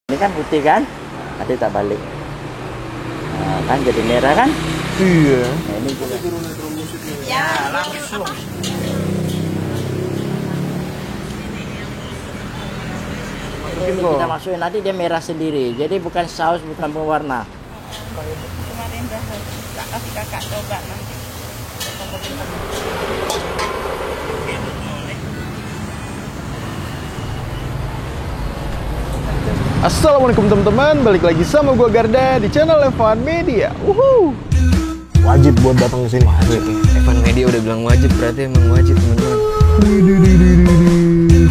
Ini kan putih kan, nanti tak balik. Nah, kan jadi merah kan? Iya. Nah, ini juga. Ya, langsung. Ini kita masukin nanti dia merah sendiri. Jadi bukan saus, bukan pewarna. Kemarin dah kasih kakak coba nanti. Assalamualaikum teman-teman, balik lagi sama gua Garda di channel Evan Media. Wajib buat datang ke sini. Evan Media udah bilang wajib, berarti emang wajib teman-teman.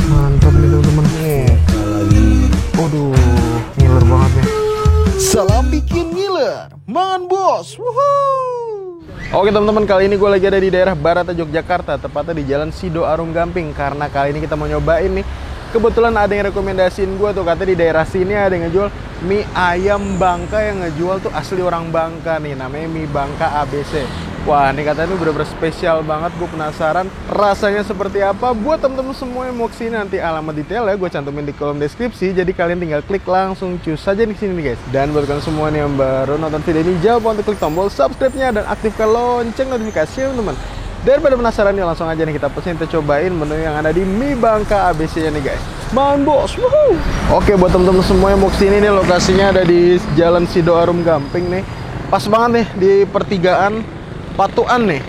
Mantap nih teman-teman. Nih, lagi. Waduh, ngiler banget nih. Salam bikin ngiler, mangan bos. Oke teman-teman, kali ini gue lagi ada di daerah Barata Yogyakarta, tepatnya di Jalan Sido Arum Gamping. Karena kali ini kita mau nyobain nih, kebetulan ada yang rekomendasiin gue tuh, katanya di daerah sini ada yang ngejual mie ayam Bangka, yang ngejual tuh asli orang Bangka nih, namanya mie Bangka ABC. Wah, ini katanya ini bener-bener spesial banget, gue penasaran rasanya seperti apa. Buat temen-temen semua yang mau kesini, nanti alamat detailnya gue cantumin di kolom deskripsi, jadi kalian tinggal klik langsung cus saja di sini nih guys. Dan buat kalian semua nih yang baru nonton video ini, jangan lupa untuk klik tombol subscribe-nya dan aktifkan lonceng notifikasi teman-teman. Daripada penasaran nih, langsung aja nih kita pesen, kita cobain menu yang ada di mie Bangka ABC nya nih guys. Man bos, wuhu. Oke, buat temen-temen semua yang mau kesini nih, lokasinya ada di Jalan Sido Arum Gamping nih. Pas banget nih di pertigaan Patuan nih.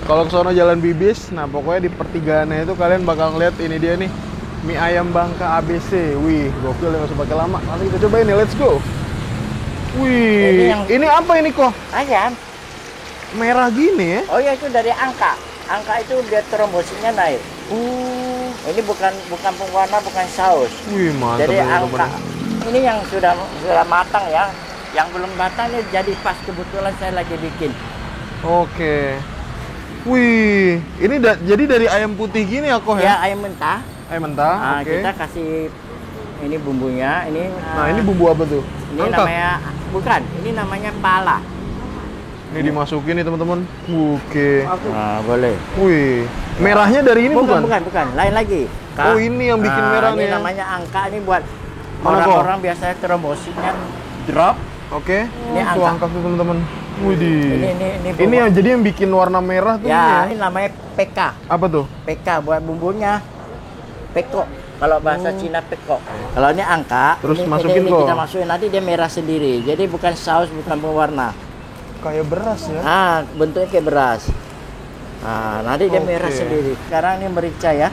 Kalau ke sono Jalan Bibis, nah pokoknya di pertigaannya itu kalian bakal ngeliat ini dia nih, mie ayam Bangka ABC. Wih, gokil ya, nggak usah pakai lama. Nanti kita cobain nih, let's go. Wih, ini apa ini kok? Ayam. Merah gini ya? Oh ya, itu dari angka. Angka itu biar trombositnya naik. Oh, Ini bukan pewarna, bukan saus. wih mantap. Jadi ya, angka teman-teman. ini yang sudah matang ya. Yang belum matang ini jadi pas kebetulan saya lagi bikin. Oke. Wih, ini jadi dari ayam putih gini ya kok Ya, ya? ayam mentah. Ayam mentah, Nah, oke. kita kasih ini bumbunya. Ini Nah, ini bumbu apa tuh? ini Angka. namanya bukan. Ini namanya pala. Ini dimasukin nih teman-teman. Oke. Nah, boleh. Wih, merahnya dari ini bukan? Bukan. Lain lagi. Oh, ini yang bikin merah ini nih ya? namanya angka. Ini buat Mana, orang-orang biasanya trombositnya drop. Oke. Ini Tuh angka. angka tuh teman-teman. Widih. Ini Ini yang jadi yang bikin warna merah tuh Ya, ini ini namanya PK. Apa tuh? PK buat bumbunya. Peko. Kalau bahasa Cina peko. Kalau ini angka, Terus ini, masukin ini kok. kita masukin nanti dia merah sendiri. Jadi bukan saus, bukan pewarna. Kayak beras ya? Ah, bentuknya kayak beras. Nah, nanti dia merah Oke. sendiri. Sekarang ini merica ya.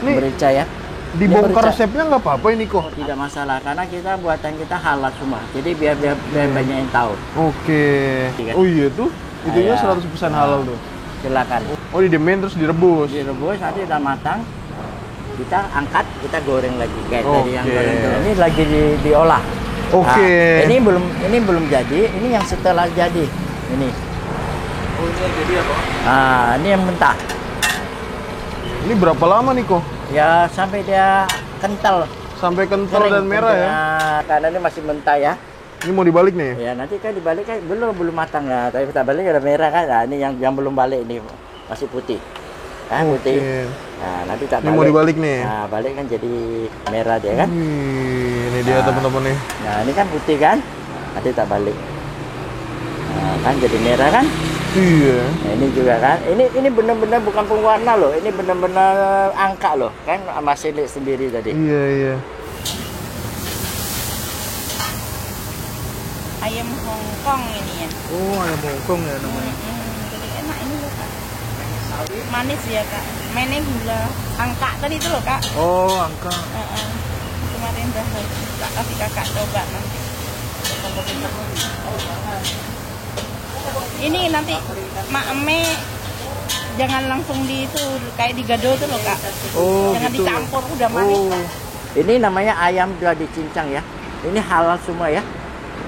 Nih, Merica ya. dibongkar merica. resepnya nggak apa-apa ini kok? Tidak masalah karena kita buatan kita halal semua. Jadi biar banyak yang tahu. Oke. Iya. Oh iya tuh, itunya Iya. 100% halal tuh. Silakan. Oh, didiemin terus direbus. Direbus nanti udah matang. Kita angkat, kita goreng lagi kayak tadi yang Oke. goreng dulu. Ini lagi diolah. Oke. Nah, ini belum jadi, ini yang setelah jadi. Ini. Oh, ini jadi apa? Nah, ini yang mentah. Ini berapa lama nih kok? Ya sampai dia kental. Sampai kental Kering, dan merah ya? Nah, karena ini masih mentah ya. Ini mau dibalik nih? Ya nanti kan dibalik kan belum matang ya. Tapi kita balik udah merah kan. Nah, ini yang belum balik ini masih putih. Kan putih. Oke. Nah, nanti tak Ini mau dibalik nih? Nah, balik kan jadi merah dia kan. Wih, ini dia Nah. teman-teman nih. Nah, ini kan putih kan. Nanti tak balik. Nah, kan jadi merah kan. Iya. Nah, ini juga kan. Ini benar-benar bukan pewarna loh. Ini benar-benar angka loh. Kan masih lihat sendiri tadi. Iya, iya. Ayam Hongkong ini ya. Oh, ayam Hongkong ya namanya. Jadi enak ini loh kak. Manis ya kak. Mainnya gula. Angka tadi itu loh kak. Oh, angka. Kemarin dah kasih kakak coba nanti. Ini nanti mak eme jangan langsung di itu kayak digado tuh loh kak. Oh, Jangan gitu. dicampur udah manis. Oh. Kak. Ini namanya ayam sudah dicincang ya. Ini halal semua ya.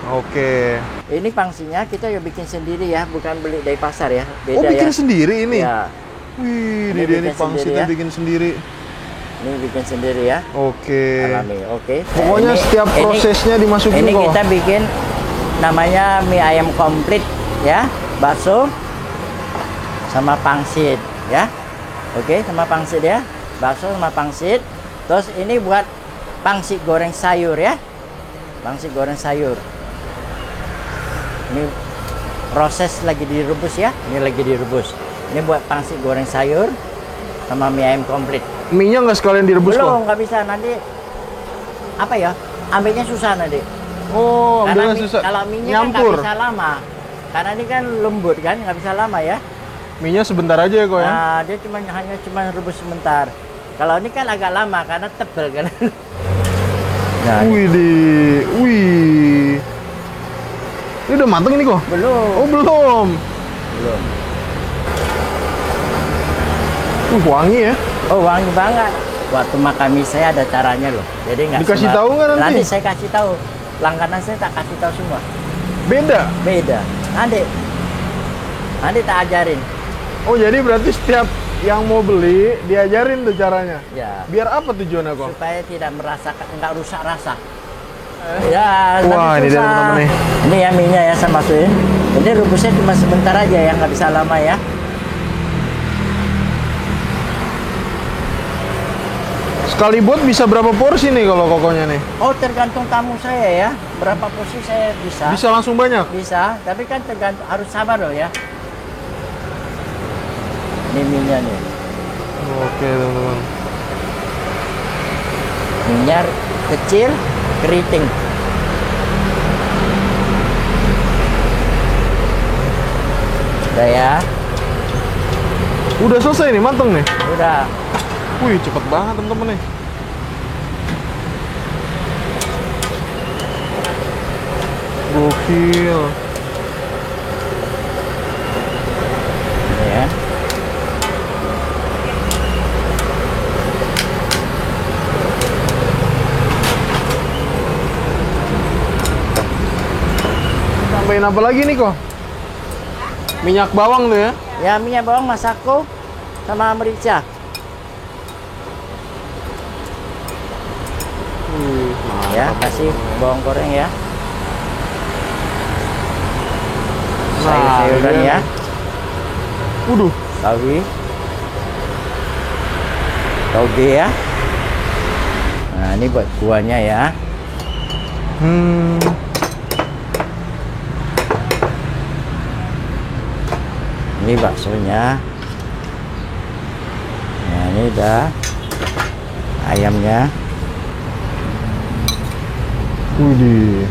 Oke. Ini pangsinya kita ya bikin sendiri ya, bukan beli dari pasar ya. Oh, Beda bikin ya. sendiri ini? Ya, Wih, Ini ini dia bikin nih pangsitnya sendiri ya. bikin sendiri. ini bikin sendiri ya. Oke. Alami, oke. Pokoknya setiap prosesnya dimasukin Ini kok. kita bikin namanya mie ayam komplit ya, bakso sama pangsit ya. Oke, sama pangsit ya. Bakso sama pangsit. Terus ini buat pangsit goreng sayur ya. Pangsit goreng sayur. Ini proses lagi direbus ya. Ini lagi direbus. Ini buat pangsit goreng sayur sama mie ayam komplit. Mie-nya nggak sekalian direbus Belum, kok? nggak bisa nanti. Apa ya? Ambilnya susah nanti. Oh, Karena ambilnya susah. kalau mie-nya kan Nyampur. nggak bisa lama. Karena ini kan lembut kan, nggak bisa lama ya. Mie-nya sebentar aja ya kok ya? Nah, dia hanya rebus sebentar. Kalau ini kan agak lama karena tebel kan. Nah, Wih. Ini udah mateng ini kok? belum. Oh, belum. Belum. Wangi ya? Oh, wangi banget. Waktu makan mie saya ada caranya loh. Jadi nggak Dikasih tahu nggak nanti? Nanti saya kasih tahu. Langganan saya tak kasih tahu semua. Beda? Beda. Nanti tak ajarin. Oh, jadi berarti setiap yang mau beli diajarin tuh caranya? Ya. Biar apa tujuannya kok? Supaya tidak merasakan, nggak rusak rasa. Ya, Wah, nanti ini dia susah. teman-teman nih. Ini ya mie-nya ya saya masukin. Ini rebusnya cuma sebentar aja ya, nggak bisa lama ya. Sekali buat bisa berapa porsi nih kalau kokonya nih? Oh, tergantung tamu saya ya. Berapa porsi saya bisa? Bisa langsung banyak? Bisa, tapi kan tergantung, harus sabar loh ya. Ini mie-nya nih. Oke teman-teman. Mie-nya kecil, keriting. Udah ya. Udah selesai nih, mateng nih? Udah. Wih, cepet banget teman-teman nih. Gokil. Ini ya. Tambahin apa lagi nih kok? Minyak bawang tuh ya? Ya, minyak bawang masako sama merica. Ya, kasih bawang goreng ya. Sayur-sayuran ya. Waduh. Sawi. Toge ya. Nah, ini buat kuahnya ya. Ini baksonya. Nah, ini udah ayamnya. Widih.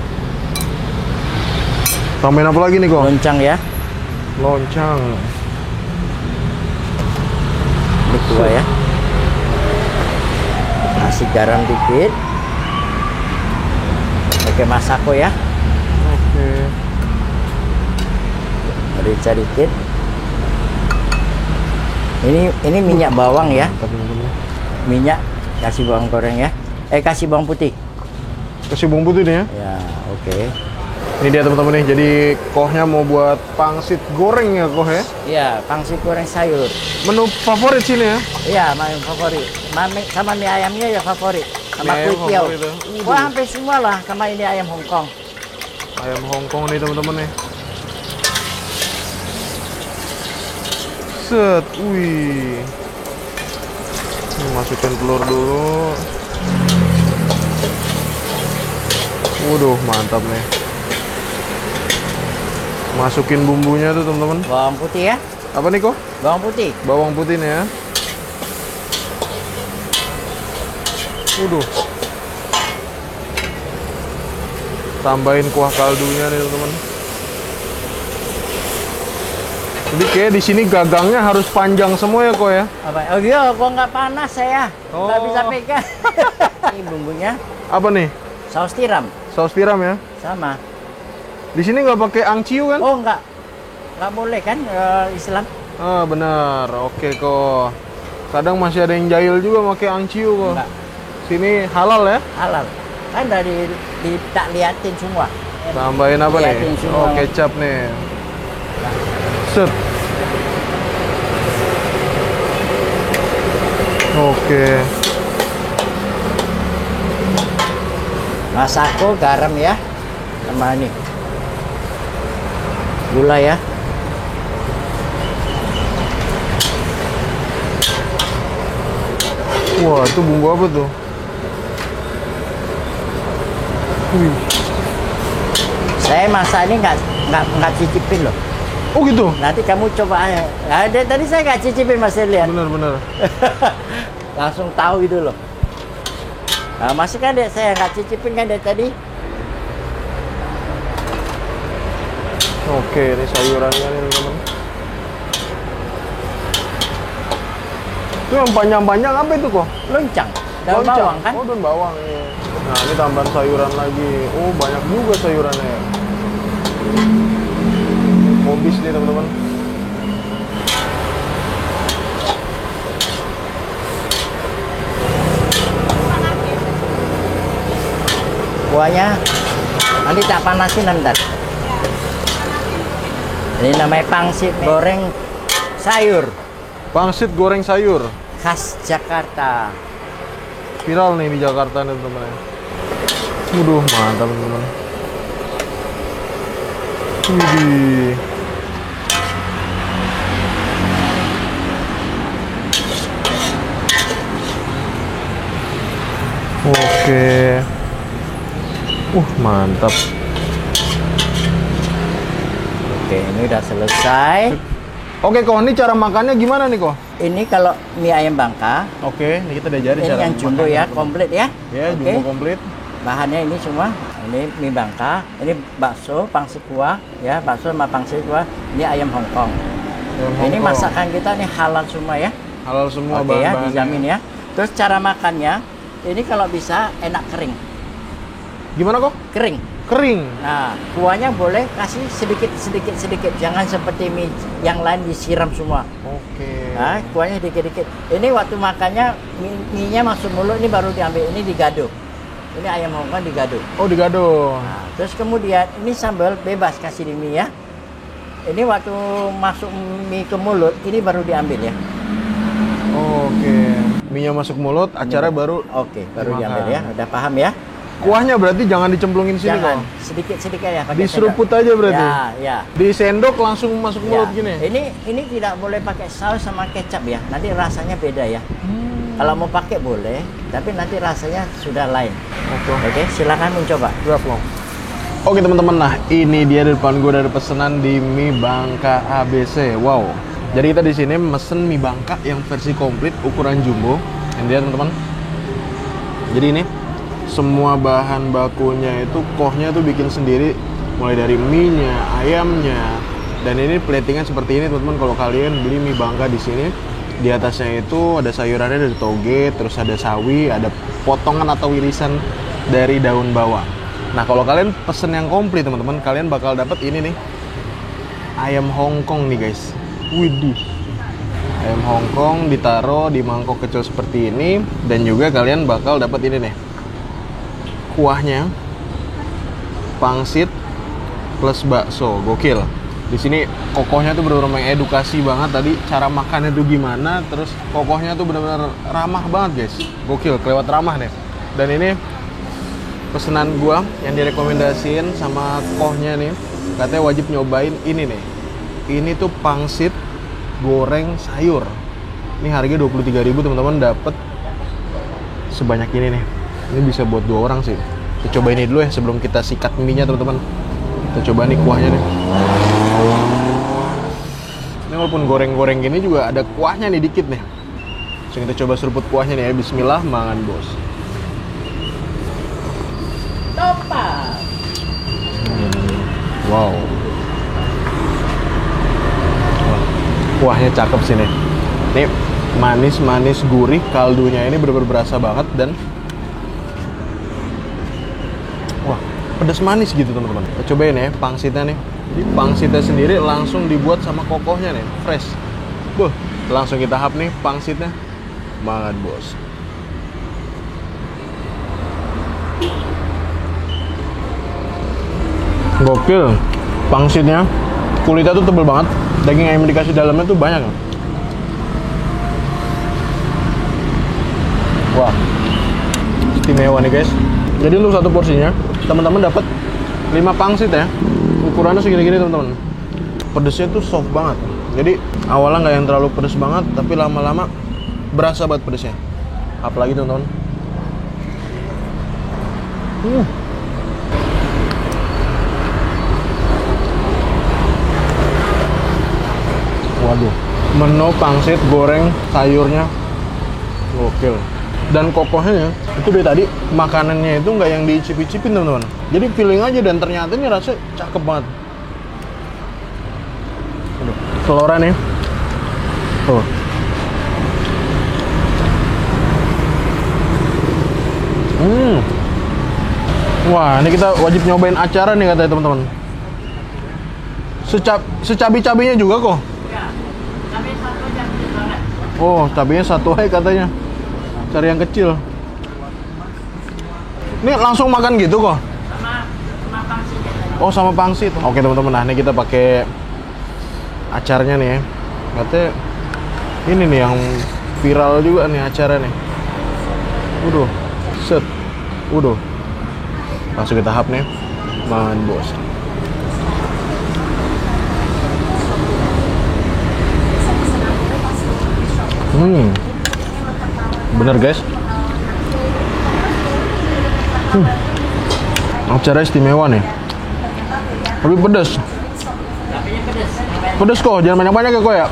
Tambahin apa lagi nih kok? Loncang ya. Loncang. Ini kuah ya. Kasih garam dikit. Pakai masako ya. Oke. Merica dikit. Ini minyak bawang ya. Minyak, kasih bawang goreng ya. Kasih bawang putih. Kasih bumbu tuh nih ya. Ya, oke. Ini dia teman-teman nih. Jadi kohnya mau buat pangsit goreng ya koh ya. Iya, pangsit goreng sayur. Menu favorit sini ya. Iya, mie favorit. Sama mie ayamnya ya favorit. Sama Mie ayam kue tiaw. favorit ya. Wah, hampir semua lah. Sama ini ayam Hongkong. Ayam Hongkong nih teman-teman nih. Set, wih. Ini masukin telur dulu. Waduh, mantap nih. Masukin bumbunya tuh teman-teman. Bawang putih ya. Apa nih kok? Bawang putih. Bawang putih nih ya. Waduh. Tambahin kuah kaldunya nih teman-teman. Jadi kayak di sini gagangnya harus panjang semua ya kok ya? Apa? Oh iya, gua nggak panas saya. Nggak Oh. bisa pegang. Ini bumbunya. Apa nih? Saus tiram. Saus tiram ya? Sama. Di sini nggak pakai angciu kan? Oh, nggak boleh kan Islam? Ah benar, oke kok. Kadang masih ada yang jahil juga pakai angciu kok. Enggak. Sini halal ya? Halal. Kan dari tak liatin semua. Tambahin apa nih? Liatin semua. Oh kecap nih. Set. Oke. Masako, garam ya. Sama ini. Gula ya. Wah itu bumbu apa tuh? Wih. Saya masak ini nggak cicipin loh. Oh gitu? Nanti kamu coba aja. Nah, tadi saya nggak cicipin, Mas lihat. Bener. Langsung tahu gitu loh. Nah, masih kan saya nggak cicipin kan dari tadi. Oke, ini sayurannya nih teman-teman. Itu yang panjang-panjang apa itu kok? Loncang. Daun Loncang. bawang kan? Oh, daun bawang. Iya. Nah, ini tambahan sayuran lagi. Oh, banyak juga sayurannya. Mobis nih teman-teman. Kuahnya nanti tak panasin ntar. Ini namanya pangsit goreng sayur Pangsit goreng sayur. khas Jakarta. Viral nih di Jakarta nih teman-teman. Waduh, mantap teman-teman. Widih. Oke. Mantap. Oke, ini udah selesai. Oke, kok ini cara makannya gimana nih kok? Ini kalau mie ayam Bangka, Oke, ini kita diajarin ini cara yang jumbo makannya, ya, teman-teman. komplit ya. Ya, Oke. jumbo komplit. Bahannya ini semua. Ini mie Bangka, ini bakso, pangsit kuah, ya bakso sama pangsit kuah. Ini ayam Hongkong. Ini masakan kita nih halal semua ya. halal semua Oke ya, bahan-bahannya. dijamin ya. Terus cara makannya, ini kalau bisa enak kering. Gimana kok? Kering. Kering. Nah, kuahnya boleh kasih sedikit, jangan seperti mie yang lain disiram semua. Oke. Nah, kuahnya dikit-dikit. Ini waktu makannya mie-nya masuk mulut, ini baru diambil, ini digado. Ini ayam Hongkong digado. Oh, digado. Nah, terus kemudian ini sambal bebas kasih di mie ya. Ini waktu masuk mie ke mulut, ini baru diambil ya. Oke. Mie-nya masuk mulut, acara baru Oke, baru dimakan. diambil ya. Udah paham ya? Kuahnya berarti jangan dicemplungin sini Jangan, kok. sedikit-sedikit ya. pakai Diseruput sendok. aja berarti. Ya, ya. Di sendok langsung masuk Ya. mulut gini. Ini tidak boleh pakai saus sama kecap ya. Nanti rasanya beda ya. Kalau mau pakai boleh, tapi nanti rasanya sudah lain. Oke, silakan mencoba. Siap loh. Oke teman-teman, nah ini dia di depan gue ada pesanan di mie Bangka ABC. Wow. Jadi kita di sini mesen mie Bangka yang versi komplit ukuran jumbo. Ini dia teman-teman. Jadi ini semua bahan bakunya itu kohnya tuh bikin sendiri, mulai dari mie-nya, ayamnya, dan ini platingan seperti ini teman-teman. Kalau kalian beli mie Bangka di sini, di atasnya itu ada sayurannya dari toge, terus ada sawi, ada potongan atau irisan dari daun bawang. Nah kalau kalian pesen yang komplit teman-teman, kalian bakal dapat ini nih, ayam Hongkong nih guys. Widih. Ayam Hongkong ditaruh di mangkok kecil seperti ini, dan juga kalian bakal dapat ini nih, kuahnya, pangsit plus bakso. Gokil. Di sini kokohnya tuh benar-benar mengedukasi banget tadi cara makannya tuh gimana, terus kokohnya tuh benar-benar ramah banget guys. Gokil, kelewat ramah deh. Dan ini pesanan gua yang direkomendasiin sama kohnya nih, katanya wajib nyobain ini nih. Ini tuh pangsit goreng sayur. Ini harganya 23.000 teman-teman, dapat sebanyak ini nih. Ini bisa buat 2 orang sih. Kita coba ini dulu ya sebelum kita sikat mie-nya teman-teman. Kita coba nih kuahnya nih. Ini walaupun goreng-goreng gini juga ada kuahnya nih dikit nih. So kita coba seruput kuahnya nih ya. Bismillah, mangan bos. Topa. Wow. Kuahnya cakep sih nih. Ini manis-manis gurih, kaldunya ini bener-bener berasa banget, dan wah, pedas manis gitu teman-teman. Kita cobain ya pangsitnya nih. Jadi pangsitnya sendiri langsung dibuat sama kokohnya nih, fresh. Langsung kita hap nih pangsitnya. Banget bos. Gokil. Pangsitnya, kulitnya tuh tebel banget. Daging ayam dikasih dalamnya tuh banyak. Wah, istimewa nih guys. Jadi untuk satu porsinya, teman-teman dapat 5 pangsit ya. Ukurannya segini-gini teman-teman. Pedesnya tuh soft banget. Jadi awalnya nggak yang terlalu pedes banget, tapi lama-lama berasa banget pedesnya. Apalagi teman-teman. Menu pangsit goreng sayurnya gokil. Dan kokohnya itu dari tadi makanannya itu nggak yang diicip-icipin teman-teman. Jadi feeling aja dan ternyata ini rasanya cakep banget. Aduh, teloran nih. Tuh. Wah, ini kita wajib nyobain acara nih katanya teman-teman. Secabi-cabinya juga kok. Oh, cabenya satu aja katanya. Cari yang kecil. Ini langsung makan gitu kok? Sama pangsit. Oh, sama pangsit. Oke teman-teman, nah ini kita pakai acarnya nih ya. Katanya ini nih yang viral juga nih acara nih. Udah, set. Udah. Langsung kita hap nih. Makan bos. Bener guys. Acara istimewa nih. Tapi pedas. Pedas kok, jangan banyak-banyak ya kok ya.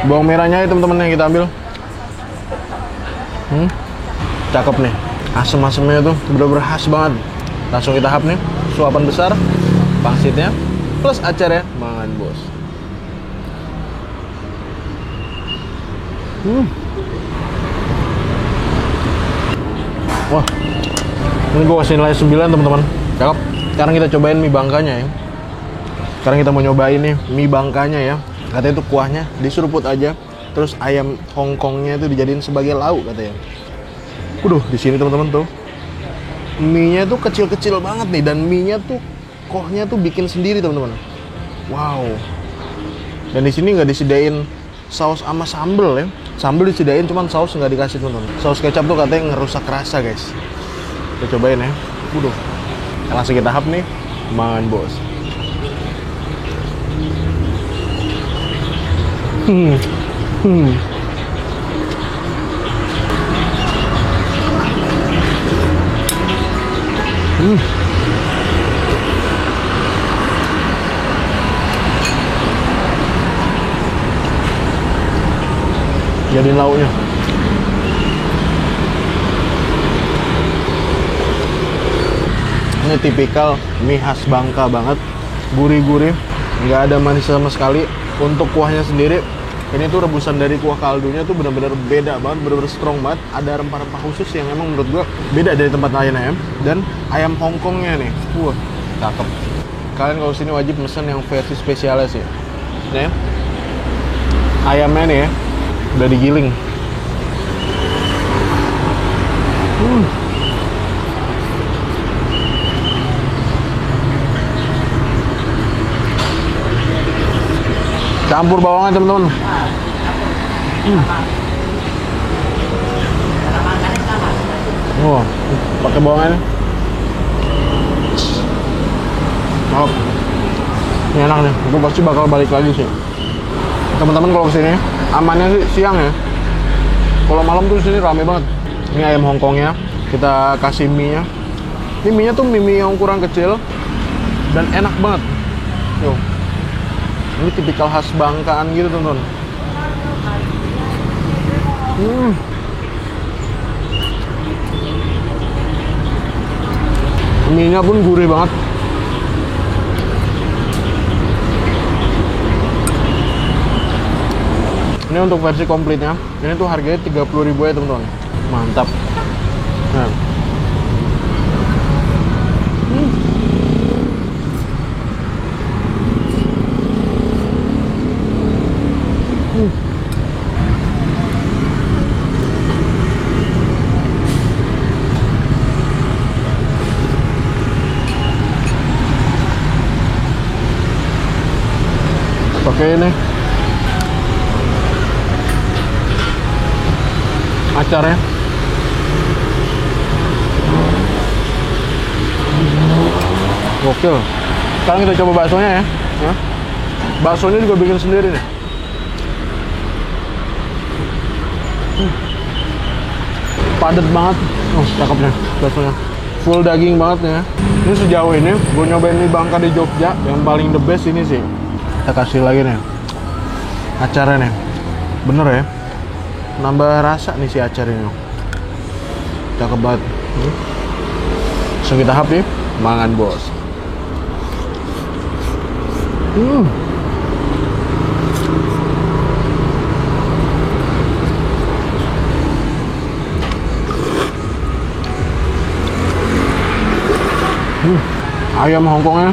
Bawang merahnya ya teman-teman yang kita ambil. Cakep nih. Asem-asemnya tuh bener-bener khas banget. Langsung kita hap nih. Suapan besar, pangsitnya, plus acarnya. Mangan bos. Wah, ini gue kasih nilai 9 teman-teman. Cakep. Sekarang kita cobain mie bangkanya ya. Sekarang kita mau nyobain nih mie bangkanya ya. Katanya itu kuahnya diseruput aja, terus ayam Hongkongnya itu dijadiin sebagai lauk katanya. Di sini teman-teman tuh mie-nya tuh kecil-kecil banget nih, dan mie-nya tuh kuahnya tuh bikin sendiri teman-teman. Wow. Dan di sini nggak disediain saus sama sambel ya. Sambel disediain, cuman saus nggak dikasih teman-teman. Saus kecap tuh katanya ngerusak rasa guys. Kita cobain ya. Langsung kita hap nih. Mangan bos. Jadiin lauknya. Ini tipikal mie khas Bangka banget, gurih-gurih, nggak ada manis sama sekali. Untuk kuahnya sendiri, ini tuh rebusan dari kuah kaldunya tuh benar-benar beda banget, benar-benar strong banget. Ada rempah-rempah khusus yang emang menurut gua beda dari tempat lain ya. Dan ayam Hongkongnya nih, wah, cakep. Kalian kalau sini wajib mesen yang versi spesialnya sih. Nih, ayamnya nih ya, udah digiling. Campur bawangnya teman-teman. Wah, pakai bawangnya nih. Maaf. Ini enak nih. Gue pasti bakal balik lagi sih. Teman-teman kalau kesini amannya sih siang ya. Kalau malam tuh sini rame banget. Ini ayam Hongkongnya, kita kasih mie-nya. Ini mie-nya tuh mie yang ukuran kecil dan enak banget. Yo. Ini tipikal khas Bangkaan gitu teman-teman. Mie-nya pun gurih banget. Ini untuk versi komplitnya, ini tuh harganya 30.000 ya teman-teman. Mantap. Nah. Pakai ini acarnya. Gokil. Sekarang kita coba baksonya ya. Baksonya juga bikin sendiri nih. Padat banget. Oh, cakepnya baksonya. Full daging banget ya. Ini sejauh ini gue nyobain mie Bangka di Jogja, yang paling the best ini sih. Kita kasih lagi nih. acaranya. Bener ya, nambah rasa nih si acaranya. Cakep banget. Langsung kita hap nih, mangan bos. Ayam Hongkongnya.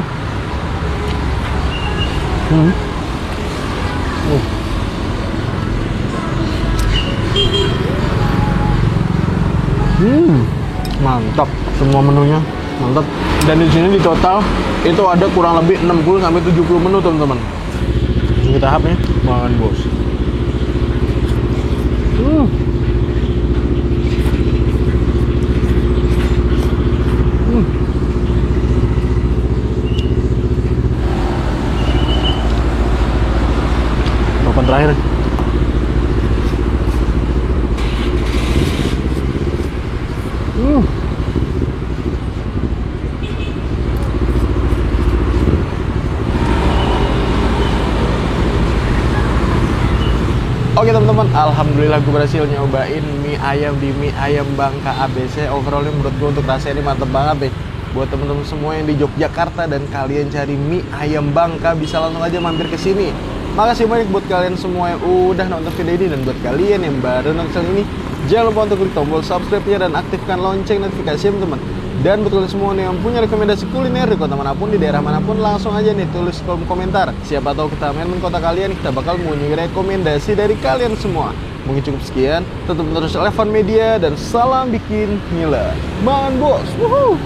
Mantap, semua menunya mantap. Dan di sini di total itu ada kurang lebih 60 sampai 70 menu teman-teman. Kita hap nih, makan bos. Papan terakhir. Oke teman-teman, alhamdulillah gue berhasil nyobain mie ayam di Mie Ayam Bangka ABC. Overallnya menurut gue untuk rasanya ini mantep banget deh. Buat teman-teman semua yang di Yogyakarta dan kalian cari Mie Ayam Bangka, bisa langsung aja mampir ke sini. Makasih banyak buat kalian semua yang udah nonton video ini, dan buat kalian yang baru nonton ini, jangan lupa untuk klik tombol subscribe-nya dan aktifkan lonceng notifikasi teman-teman. Dan buat kalian semua yang punya rekomendasi kuliner di kota manapun, di daerah manapun, langsung aja nih tulis kolom komentar. Siapa tahu kita main kota kalian, kita bakal punya rekomendasi dari kalian semua. Mungkin cukup sekian, tetap terus Elevan Media dan salam bikin ngiler. Mangan bos. Woohoo.